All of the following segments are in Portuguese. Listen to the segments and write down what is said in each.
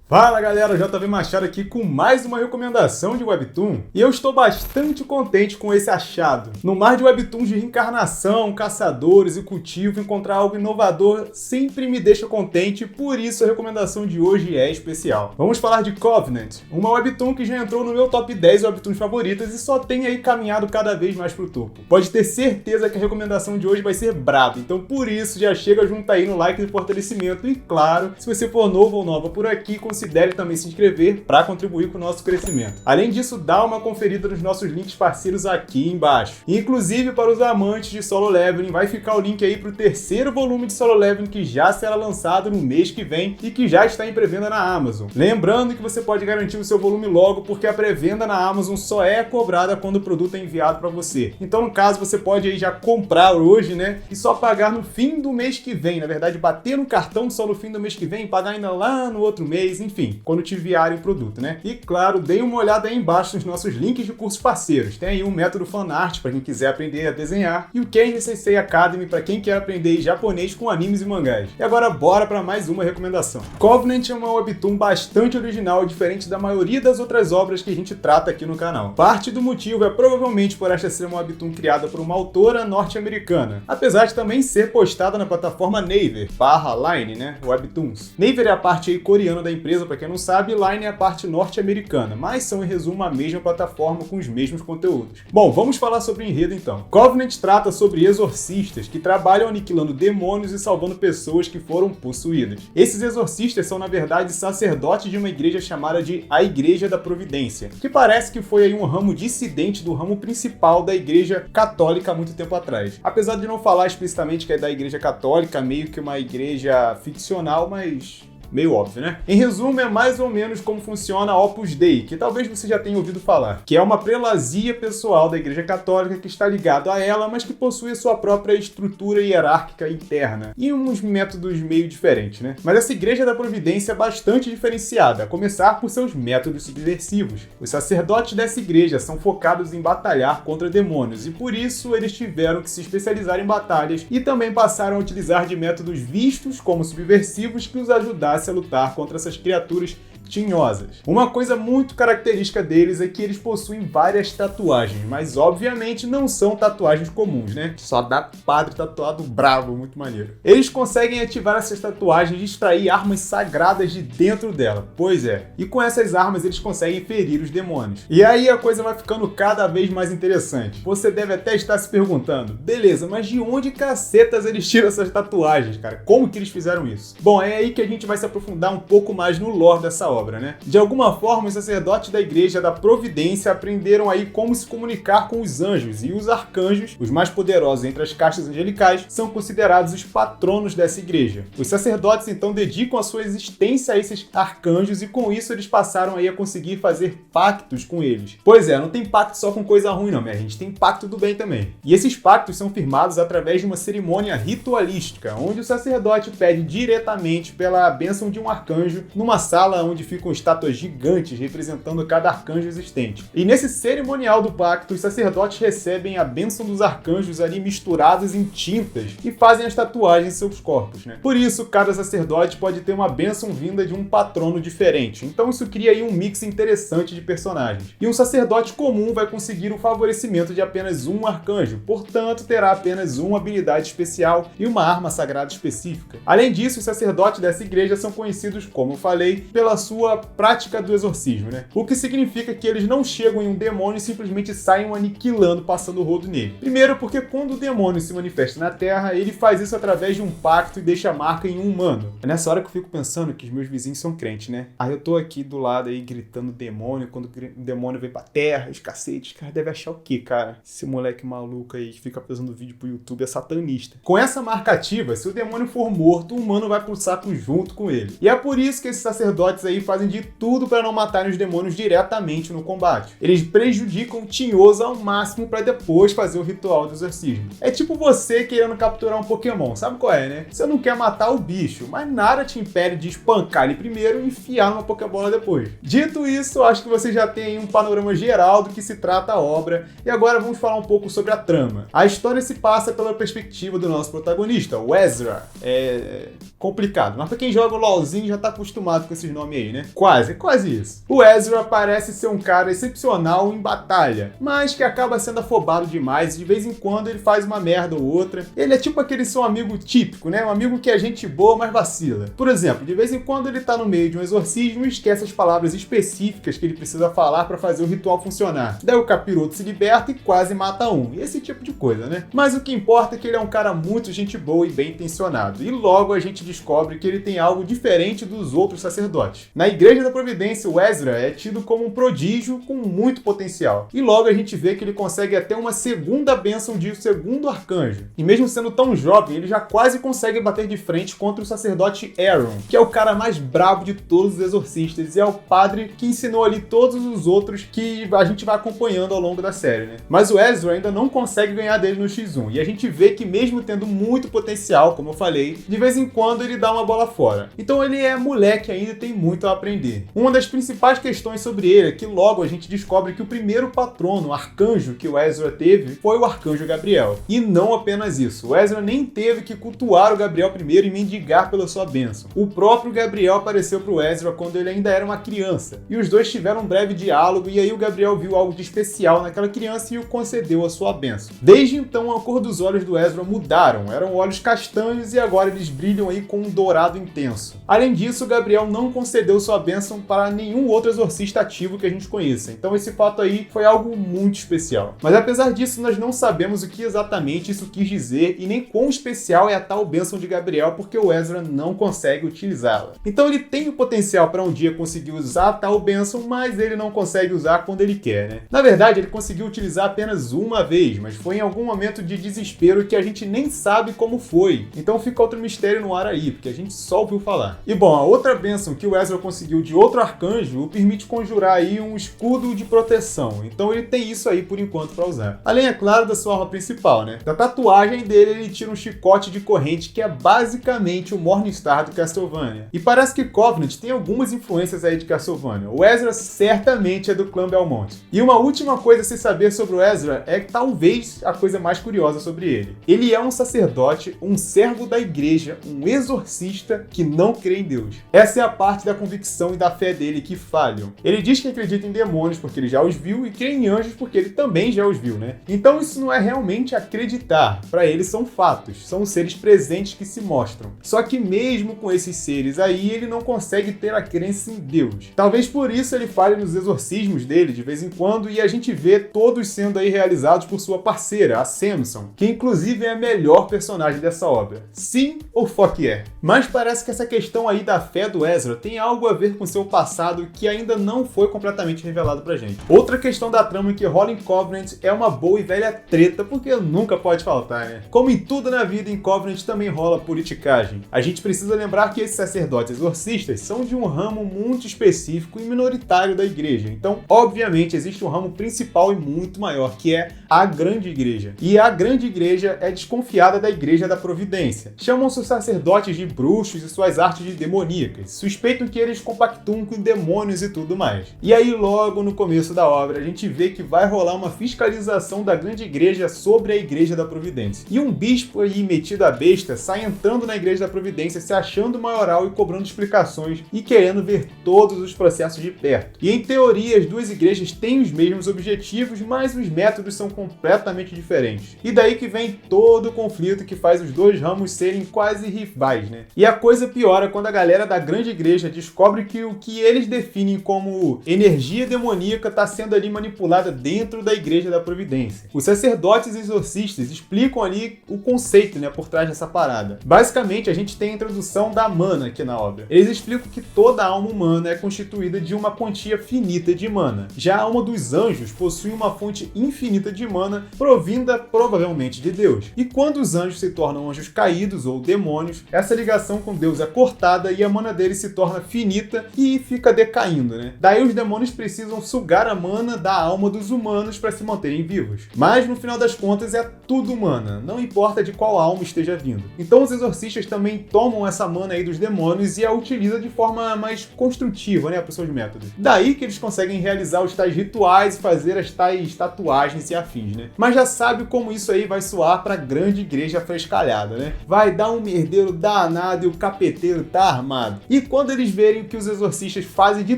Fala galera, JV Machado aqui com mais uma recomendação de Webtoon e eu estou bastante contente com esse achado. No mar de Webtoons de reencarnação, caçadores e cultivo, encontrar algo inovador sempre me deixa contente, por isso a recomendação de hoje é especial. Vamos falar de Covenant, uma Webtoon que já entrou no meu top 10 Webtoons favoritas e só tem aí caminhado cada vez mais pro topo. Pode ter certeza que a recomendação de hoje vai ser braba, então por isso já chega junto aí no like de fortalecimento e claro, se você for novo ou nova por aqui, considere também se inscrever para contribuir com o nosso crescimento. Além disso, dá uma conferida nos nossos links parceiros aqui embaixo. Inclusive, para os amantes de Solo Leveling, vai ficar o link aí para o terceiro volume de Solo Leveling que já será lançado no mês que vem e que já está em pré-venda na Amazon. Lembrando que você pode garantir o seu volume logo, porque a pré-venda na Amazon só é cobrada quando o produto é enviado para você. Então, no caso, você pode aí já comprar hoje, né? E só pagar no fim do mês que vem. Na verdade, bater no cartão só no fim do mês que vem e pagar ainda lá no outro mês, enfim, quando te enviarem o produto, né? E claro, dê uma olhada aí embaixo nos nossos links de cursos parceiros. Tem aí um método fanart para quem quiser aprender a desenhar e o Kenji Sensei Academy para quem quer aprender japonês com animes e mangás. E agora bora para mais uma recomendação. Covenant é uma webtoon bastante original e diferente da maioria das outras obras que a gente trata aqui no canal. Parte do motivo é provavelmente por esta ser uma webtoon criada por uma autora norte-americana, apesar de também ser postada na plataforma Naver/Line, né? Webtoons. Naver é a parte aí coreana da empresa, para quem não sabe, Line é a parte norte-americana, mas são em resumo a mesma plataforma com os mesmos conteúdos. Bom, vamos falar sobre o enredo então. Covenant trata sobre exorcistas que trabalham aniquilando demônios e salvando pessoas que foram possuídas. Esses exorcistas são na verdade sacerdotes de uma igreja chamada de a Igreja da Providência, que parece que foi aí um ramo dissidente do ramo principal da Igreja Católica há muito tempo atrás. Apesar de não falar explicitamente que é da Igreja Católica, meio que uma igreja ficcional, mas meio óbvio, né? Em resumo, é mais ou menos como funciona a Opus Dei, que talvez você já tenha ouvido falar, que é uma prelazia pessoal da Igreja Católica que está ligado a ela, mas que possui sua própria estrutura hierárquica interna e uns métodos meio diferentes, né? Mas essa Igreja da Providência é bastante diferenciada, a começar por seus métodos subversivos. Os sacerdotes dessa igreja são focados em batalhar contra demônios e por isso eles tiveram que se especializar em batalhas e também passaram a utilizar de métodos vistos como subversivos que os ajudassem a lutar contra essas criaturas tinhosas. Uma coisa muito característica deles é que eles possuem várias tatuagens, mas obviamente não são tatuagens comuns, né? Só dá padre tatuado bravo, muito maneiro. Eles conseguem ativar essas tatuagens e extrair armas sagradas de dentro dela, pois é. E com essas armas eles conseguem ferir os demônios. E aí a coisa vai ficando cada vez mais interessante. Você deve até estar se perguntando, beleza, mas de onde cacetas eles tiram essas tatuagens, cara? Como que eles fizeram isso? Bom, é aí que a gente vai se aprofundar um pouco mais no lore dessa obra, né? De alguma forma, os sacerdotes da Igreja da Providência aprenderam aí como se comunicar com os anjos, e os arcanjos, os mais poderosos entre as castas angelicais, são considerados os patronos dessa igreja. Os sacerdotes então dedicam a sua existência a esses arcanjos e com isso eles passaram aí a conseguir fazer pactos com eles. Pois é, não tem pacto só com coisa ruim não, minha gente, tem pacto do bem também. E esses pactos são firmados através de uma cerimônia ritualística, onde o sacerdote pede diretamente pela bênção de um arcanjo numa sala onde ficam estátuas gigantes representando cada arcanjo existente. E nesse cerimonial do pacto, os sacerdotes recebem a bênção dos arcanjos ali misturados em tintas e fazem as tatuagens em seus corpos, né? Por isso, cada sacerdote pode ter uma bênção vinda de um patrono diferente. Então isso cria aí um mix interessante de personagens. E um sacerdote comum vai conseguir o favorecimento de apenas um arcanjo, portanto terá apenas uma habilidade especial e uma arma sagrada específica. Além disso, os sacerdotes dessa igreja são conhecidos, como eu falei, pela sua prática do exorcismo, né? O que significa que eles não chegam em um demônio e simplesmente saem aniquilando, passando o rodo nele. Primeiro porque quando o demônio se manifesta na Terra, ele faz isso através de um pacto e deixa a marca em um humano. É nessa hora que eu fico pensando que os meus vizinhos são crentes, né? Aí eu tô aqui do lado aí gritando demônio, quando o demônio vem pra Terra, os cacetes, cara, deve achar o quê, cara? Esse moleque maluco aí que fica fazendo vídeo pro YouTube é satanista. Com essa marca ativa, se o demônio for morto, o humano vai pro saco junto com ele. E é por isso que esses sacerdotes aí fazem de tudo para não matarem os demônios diretamente no combate. Eles prejudicam o tinhoso ao máximo para depois fazer o ritual do exorcismo. É tipo você querendo capturar um Pokémon, sabe qual é, né? Você não quer matar o bicho, mas nada te impede de espancar ele primeiro e enfiar numa Pokébola depois. Dito isso, acho que você já tem aí um panorama geral do que se trata a obra, e agora vamos falar um pouco sobre a trama. A história se passa pela perspectiva do nosso protagonista, o Ezra. É complicado, mas pra quem joga o LoLzinho já tá acostumado com esses nomes aí, né? Quase isso. O Ezra parece ser um cara excepcional em batalha, mas que acaba sendo afobado demais e de vez em quando ele faz uma merda ou outra. Ele é tipo aquele seu amigo típico, né? Um amigo que é gente boa, mas vacila. Por exemplo, de vez em quando ele tá no meio de um exorcismo e esquece as palavras específicas que ele precisa falar pra fazer o ritual funcionar. Daí o capiroto se liberta e quase mata um. E esse tipo de coisa, né? Mas o que importa é que ele é um cara muito gente boa e bem intencionado. E logo a gente descobre que ele tem algo diferente dos outros sacerdotes. Na Igreja da Providência, o Ezra é tido como um prodígio com muito potencial. E logo a gente vê que ele consegue até uma segunda bênção de segundo arcanjo. E mesmo sendo tão jovem, ele já quase consegue bater de frente contra o sacerdote Aaron, que é o cara mais brabo de todos os exorcistas e é o padre que ensinou ali todos os outros que a gente vai acompanhando ao longo da série, né? Mas o Ezra ainda não consegue ganhar dele no X1. E a gente vê que mesmo tendo muito potencial, como eu falei, de vez em quando ele dá uma bola fora. Então ele é moleque ainda e tem muito a aprender. Uma das principais questões sobre ele é que logo a gente descobre que o primeiro patrono, o arcanjo que o Ezra teve, foi o arcanjo Gabriel. E não apenas isso, o Ezra nem teve que cultuar o Gabriel primeiro e mendigar pela sua bênção. O próprio Gabriel apareceu para o Ezra quando ele ainda era uma criança. E os dois tiveram um breve diálogo e aí o Gabriel viu algo de especial naquela criança e o concedeu a sua bênção. Desde então a cor dos olhos do Ezra mudaram, eram olhos castanhos e agora eles brilham aí com um dourado intenso. Além disso, Gabriel não concedeu sua bênção para nenhum outro exorcista ativo que a gente conheça, então esse fato aí foi algo muito especial. Mas apesar disso, nós não sabemos o que exatamente isso quis dizer e nem quão especial é a tal bênção de Gabriel, porque o Ezra não consegue utilizá-la. Então ele tem o potencial para um dia conseguir usar a tal bênção, mas ele não consegue usar quando ele quer, né? Na verdade, ele conseguiu utilizar apenas uma vez, mas foi em algum momento de desespero que a gente nem sabe como foi. Então fica outro mistério no ar aí, porque a gente só ouviu falar. E bom, a outra bênção que o Ezra conseguiu de outro arcanjo o permite conjurar aí um escudo de proteção. Então ele tem isso aí por enquanto para usar. Além, é claro, da sua arma principal, né? Da tatuagem dele, ele tira um chicote de corrente que é basicamente o Morningstar do Castlevania. E parece que Covenant tem algumas influências aí de Castlevania. O Ezra certamente é do clã Belmont. E uma última coisa a se saber sobre o Ezra é que talvez a coisa mais curiosa sobre ele. Ele é um sacerdote, um servo da igreja, um exorcista que não crê em Deus. Essa é a parte da convicção e da fé dele que falham. Ele diz que acredita em demônios porque ele já os viu e crê em anjos porque ele também já os viu, né? Então isso não é realmente acreditar. Para ele são fatos, são seres presentes que se mostram. Só que mesmo com esses seres aí, ele não consegue ter a crença em Deus. Talvez por isso ele falhe nos exorcismos dele de vez em quando e a gente vê todos sendo aí realizados por sua parceira, a Samson, que inclusive é a melhor personagem dessa obra. Sim ou fuck yeah? Mas parece que essa questão aí da fé do Ezra tem algo a ver com seu passado que ainda não foi completamente revelado pra gente. Outra questão da trama que rola em Covenant é uma boa e velha treta, porque nunca pode faltar, né? Como em tudo na vida, em Covenant também rola politicagem. A gente precisa lembrar que esses sacerdotes exorcistas são de um ramo muito específico e minoritário da igreja. Então, obviamente, existe um ramo principal e muito maior, que é a grande igreja. E a grande igreja é desconfiada da Igreja da Providência. Chamam seus sacerdotes de bruxos e suas artes de demoníacas. Suspeitam que eles compactuam com demônios e tudo mais. E aí, logo no começo da obra, a gente vê que vai rolar uma fiscalização da grande igreja sobre a Igreja da Providência. E um bispo aí metido a besta sai entrando na Igreja da Providência, se achando maioral e cobrando explicações e querendo ver todos os processos de perto. E em teoria, as duas igrejas têm os mesmos objetivos, mas os métodos são completamente diferentes. E daí que vem todo o conflito que faz os dois ramos serem quase rivais, né? E a coisa piora quando a galera da grande igreja descobre que o que eles definem como energia demoníaca está sendo ali manipulada dentro da Igreja da Providência. Os sacerdotes exorcistas explicam ali o conceito, né, por trás dessa parada. Basicamente, a gente tem a introdução da mana aqui na obra. Eles explicam que toda alma humana é constituída de uma quantia finita de mana. Já a alma dos anjos possui uma fonte infinita de mana provinda provavelmente de Deus. E quando os anjos se tornam anjos caídos ou demônios, essa ligação com Deus é cortada e a mana deles se torna finita infinita e fica decaindo, né? Daí os demônios precisam sugar a mana da alma dos humanos para se manterem vivos. Mas no final das contas é tudo mana, não importa de qual alma esteja vindo. Então os exorcistas também tomam essa mana aí dos demônios e a utilizam de forma mais construtiva, né, para os seus métodos. Daí que eles conseguem realizar os tais rituais e fazer as tais tatuagens e afins, né? Mas já sabe como isso aí vai soar para a grande igreja frescalhada, né? Vai dar um merdeiro danado e o capeteiro tá armado. E quando eles verem que os exorcistas fazem de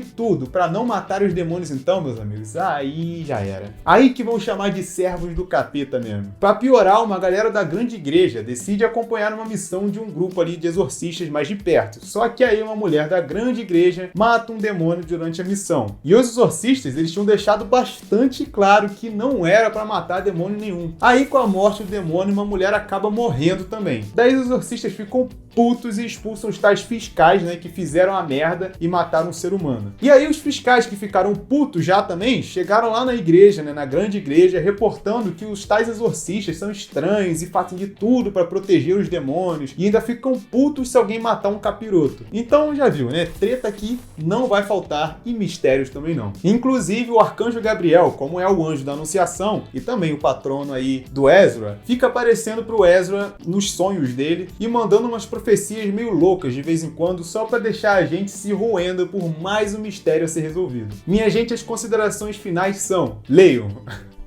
tudo para não matar os demônios, então, meus amigos, aí já era. Aí que vão chamar de servos do capeta mesmo. Para piorar, uma galera da grande igreja decide acompanhar uma missão de um grupo ali de exorcistas mais de perto. Só que aí uma mulher da grande igreja mata um demônio durante a missão. E os exorcistas, eles tinham deixado bastante claro que não era para matar demônio nenhum. Aí com a morte do demônio, uma mulher acaba morrendo também. Daí os exorcistas ficam putos e expulsam os tais fiscais, né, que fizeram a merda e mataram um ser humano. E aí os fiscais que ficaram putos já também, chegaram lá na igreja, né, na grande igreja, reportando que os tais exorcistas são estranhos e fazem de tudo para proteger os demônios e ainda ficam putos se alguém matar um capiroto. Então já viu, né, treta aqui não vai faltar e mistérios também não. Inclusive o arcanjo Gabriel, como é o anjo da anunciação e também o patrono aí do Ezra, fica aparecendo pro Ezra nos sonhos dele e mandando umas profecias meio loucas de vez em quando, só para deixar a gente se roendo por mais um mistério a ser resolvido. Minha gente, as considerações finais são: leiam.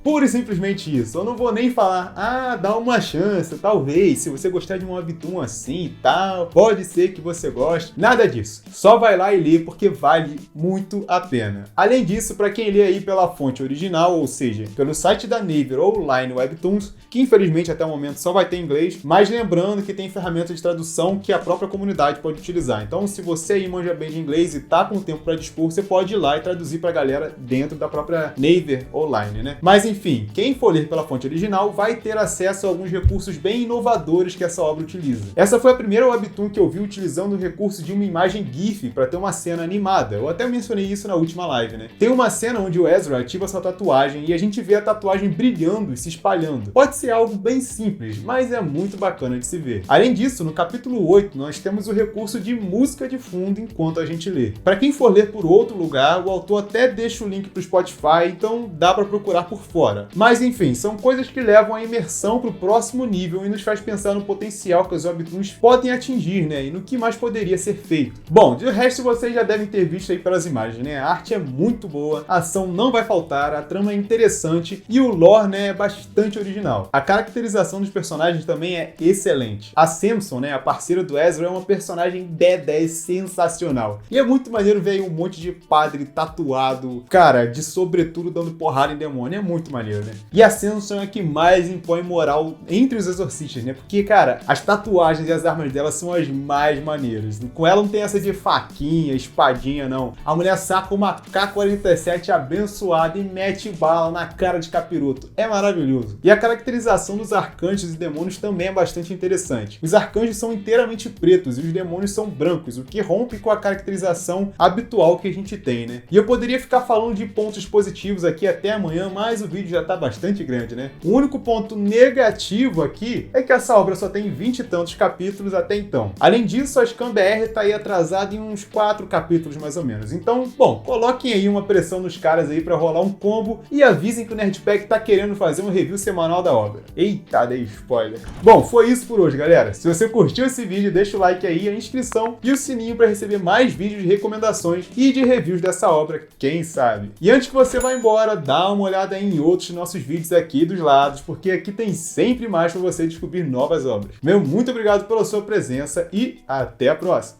Pura e simplesmente isso. Eu não vou nem falar, dá uma chance, talvez, se você gostar de um webtoon assim e tal, pode ser que você goste. Nada disso. Só vai lá e lê, porque vale muito a pena. Além disso, para quem lê aí pela fonte original, ou seja, pelo site da Naver ou Line Webtoons, que infelizmente até o momento só vai ter em inglês, mas lembrando que tem ferramentas de tradução que a própria comunidade pode utilizar. Então, se você aí manja bem de inglês e tá com tempo para dispor, você pode ir lá e traduzir pra galera dentro da própria Naver ou Line, né? Mas enfim, quem for ler pela fonte original vai ter acesso a alguns recursos bem inovadores que essa obra utiliza. Essa foi a primeira webtoon que eu vi utilizando o recurso de uma imagem GIF para ter uma cena animada. Eu até mencionei isso na última live, né? Tem uma cena onde o Ezra ativa sua tatuagem e a gente vê a tatuagem brilhando e se espalhando. Pode ser algo bem simples, mas é muito bacana de se ver. Além disso, no capítulo 8, nós temos o recurso de música de fundo enquanto a gente lê. Para quem for ler por outro lugar, o autor até deixa o link pro Spotify, então dá para procurar por fora. Mas enfim, são coisas que levam a imersão para o próximo nível e nos faz pensar no potencial que os webtoons podem atingir, né? E no que mais poderia ser feito. Bom, de resto vocês já devem ter visto aí pelas imagens, né? A arte é muito boa, a ação não vai faltar, a trama é interessante e o lore, né, é bastante original. A caracterização dos personagens também é excelente. A Samson, né, a parceira do Ezra, é uma personagem B10 sensacional. E é muito maneiro ver aí um monte de padre tatuado, cara, de sobretudo dando porrada em demônio. É muito maneiro, né? E a Samson é a que mais impõe moral entre os exorcistas, né? Porque, cara, as tatuagens e as armas dela são as mais maneiras. Com ela não tem essa de faquinha, espadinha, não. A mulher saca uma K-47 abençoada e mete bala na cara de capiroto. É maravilhoso. E a caracterização dos arcanjos e demônios também é bastante interessante. Os arcanjos são inteiramente pretos e os demônios são brancos, o que rompe com a caracterização habitual que a gente tem, né? E eu poderia ficar falando de pontos positivos aqui até amanhã, mas o vídeo já tá bastante grande, né? O único ponto negativo aqui é que essa obra só tem 20 e tantos capítulos até então. Além disso, a Scan BR tá aí atrasada em uns 4 capítulos mais ou menos. Então, bom, coloquem aí uma pressão nos caras aí pra rolar um combo e avisem que o Nerdpack tá querendo fazer um review semanal da obra. Eita, dei spoiler. Bom, foi isso por hoje, galera. Se você curtiu esse vídeo, deixa o like aí, a inscrição e o sininho pra receber mais vídeos de recomendações e de reviews dessa obra, quem sabe. E antes que você vá embora, dá uma olhada em outros nossos vídeos aqui dos lados, porque aqui tem sempre mais para você descobrir novas obras. Muito obrigado pela sua presença e até a próxima!